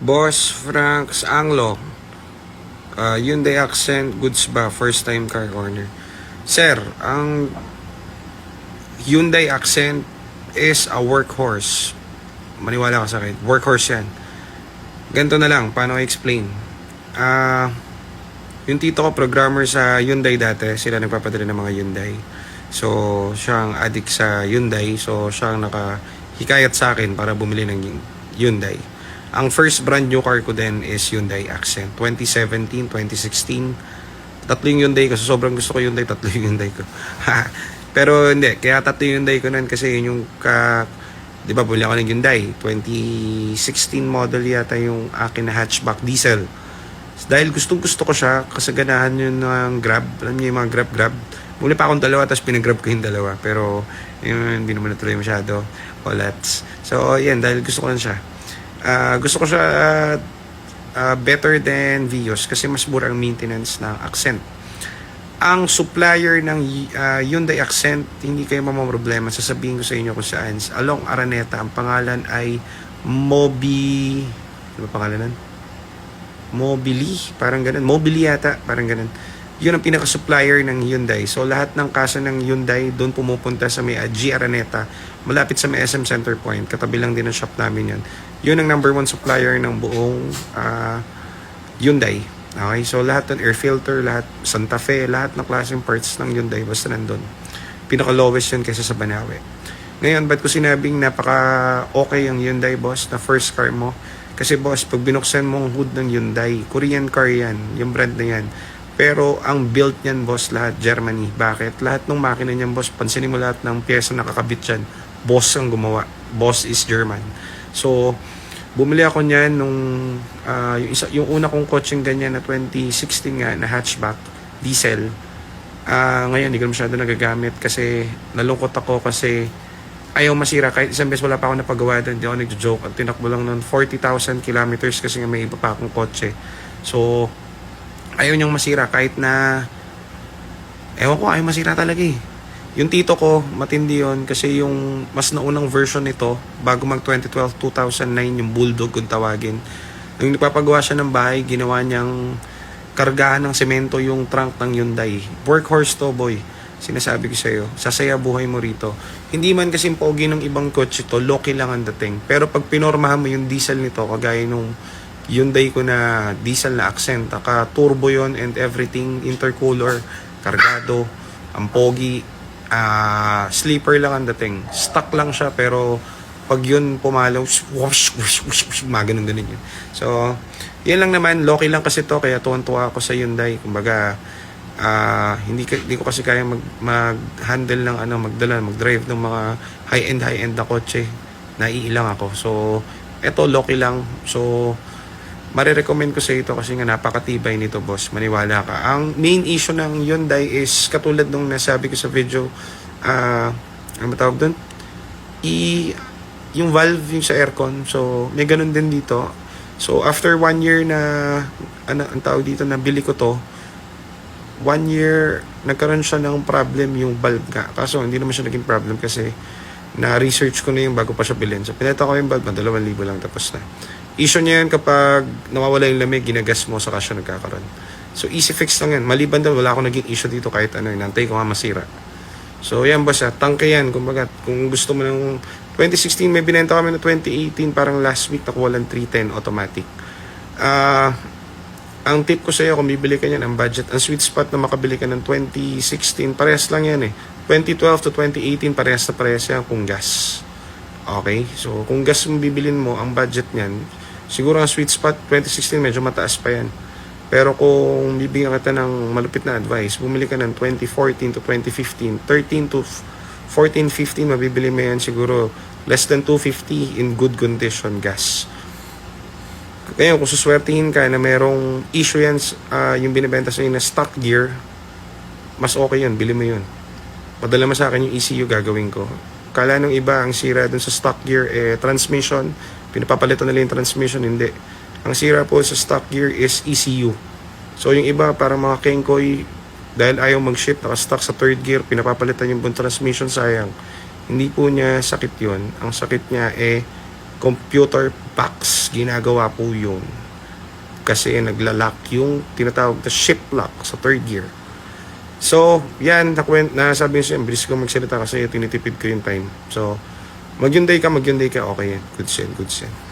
Boss Franks Anglo, Hyundai Accent, goods ba? First time car owner. Sir, ang Hyundai Accent is a workhorse. Maniwala ka sa akin. Workhorse yan. Ganito na lang, paano i-explain? Yung tito ko, programmer sa Hyundai dati. Sila nagpapadala ng mga Hyundai. So, siyang addict sa Hyundai. So, siyang nakahikayat sa akin para bumili ng Hyundai. Ang first brand new car ko din is Hyundai Accent. 2017, 2016. Tatlo yung Hyundai ko. So, sobrang gusto ko Hyundai. Tatlo yung Hyundai ko. Pero hindi. Kaya tatlo yung Hyundai ko nun kasi yun yung di ba, bumili ako ng Hyundai. 2016 model yata yung akin na hatchback diesel. Dahil gustong gusto ko siya, kasaganahan yun ng Grab. Alam niyo yung mga Grab. Bumili pa akong dalawa, tapos pinag-Grab ko yung dalawa. Pero, yun, hindi naman natuloy masyado. Olats. So, yan, dahil gusto ko lang siya. Gusto ko siya better than Vios kasi mas mura ang maintenance ng Accent. Ang supplier ng Hyundai Accent, hindi kayo mamamroblema. Sasabihin ko sa inyo kung saan. Along Araneta, ang pangalan ay ano ba pangalan nun? Mobili, parang ganun. Mobili yata, parang ganun. Yun ang pinaka-supplier ng Hyundai. So, lahat ng kasa ng Hyundai, doon pumupunta sa may G Araneta, malapit sa may SM Center Point. Katabi lang din ang shop namin yun. Yun ang number one supplier ng buong Hyundai. Okay, so lahat ng air filter, lahat Santa Fe, lahat ng klaseng parts ng Hyundai basta nandun. Pinaka-lowest yun kaysa sa Banawe. Ngayon, ba't ko sinabing napaka-okay ang Hyundai, boss, na first car mo? Kasi, boss, pag binuksan mo ang hood ng Hyundai, Korean car yan, yung brand na yan. Pero ang built niyan, boss, lahat Germany. Bakit? Lahat ng makina niyan, boss, pansinin mo lahat ng pyesa na nakakabit dyan. Boss ang gumawa. Boss is German. So, bumili ako niyan nung yung una kong kotseng ganyan na 2016 nga na hatchback, diesel. Ngayon, hindi ko masyado nagagamit kasi nalungkot ako kasi ayaw masira. Kahit isang beses wala pa ako napagawa doon. Hindi ako nagjo-joke. At tinakbo lang noon 40,000 kilometers kasi nga may iba pa akong kotse. So, ayaw niyang masira kahit na ewan ko, ayaw masira talaga eh. Yung tito ko, matindi yun kasi yung mas naunang version nito bago mag 2012, 2009 yung Bulldog kung tawagin. Nung nagpapagawa siya ng bahay, ginawa niyang kargahan ng semento yung trunk ng Hyundai. Workhorse to, boy. Sinasabi ko sa'yo, sasaya buhay mo rito. Hindi man kasing pogi ng ibang kotse to, low-key lang ang dating. Pero pag pinormahan mo yung diesel nito, kagaya nung Hyundai ko na diesel na Accent, turbo yon and everything, intercooler, kargado, ang pogi, sleeper lang ang dating. Stuck lang siya pero pag yun pumalaw, whoosh, whoosh, whoosh, whoosh, ganun yun. So, yan lang naman, low-key lang kasi to kaya tuwan-tuwa ako sa Hyundai. Kumbaga, hindi ko kasi kaya mag-handle ng mag-drive ng mga high-end na kotse. Naiilang ako. So, eto low-key lang. So, marirecommend ko sa ito kasi nga napakatibay nito, boss. Maniwala ka. Ang main issue ng Hyundai is katulad nung nasabi ko sa video, ano matawag doon? Yung valve yung sa aircon. So, may ganun din dito. So, after 1 year na, ang tawag dito, nabili ko to, 1 year, nagkaroon siya ng problem yung valve nga. Kaso, hindi naman siya naging problem kasi na-research ko na yung bago pa siya bilhin. So, pineta ko yung valve, 2,000 lang, tapos na. Issue niya yan kapag nawawala yung lamig, ginagas mo, saka siya nagkakaroon. So, easy fix lang yan. Maliban daw, wala akong naging issue dito kahit inantay ko nga masira. So, yan boss, tangke yan. Kumbaga, kung gusto mo ng 2016, may binenta kami na 2018, parang last week, nakuha lang 310 automatic. Ang tip ko sa iyo, kung bibili ka yan, ang budget, ang sweet spot na makabili ka ng 2016, parehas lang yan eh. 2012 to 2018, parehas yan kung gas. Okay? So, kung gas mo bibilin mo, ang budget niyan, siguro ang sweet spot, 2016, medyo mataas pa yan. Pero kung bibigyan kita ng malupit na advice, bumili ka ng 2014 to 2015, 13 to 14, 15, mabibili mo yan siguro less than 250 in good condition gas. Ngayon, kung suswertihin ka na merong issue yan, yung binibenta sa inyo na stock gear, mas okay yun, bili mo yun. Padala mo sa akin yung ECU, gagawin ko. Kala nung iba, ang sira dun sa stock gear, transmission, pinapapalitan nila yung transmission, hindi. Ang sira po sa stock gear is ECU. So yung iba, para mga Kenkoy, dahil ayaw mag-ship, naka-stock sa third gear, pinapapalitan yung buong transmission, sayang. Hindi po niya sakit yun. Ang sakit niya computer box. Ginagawa po yun. Kasi naglalak yung tinatawag na ship lock sa third gear. So, yan, nasabi siya, bilis ko magsalita kasi tinitipid ko yung time. So, mag-Hyundai ka, okay yan. Good sen.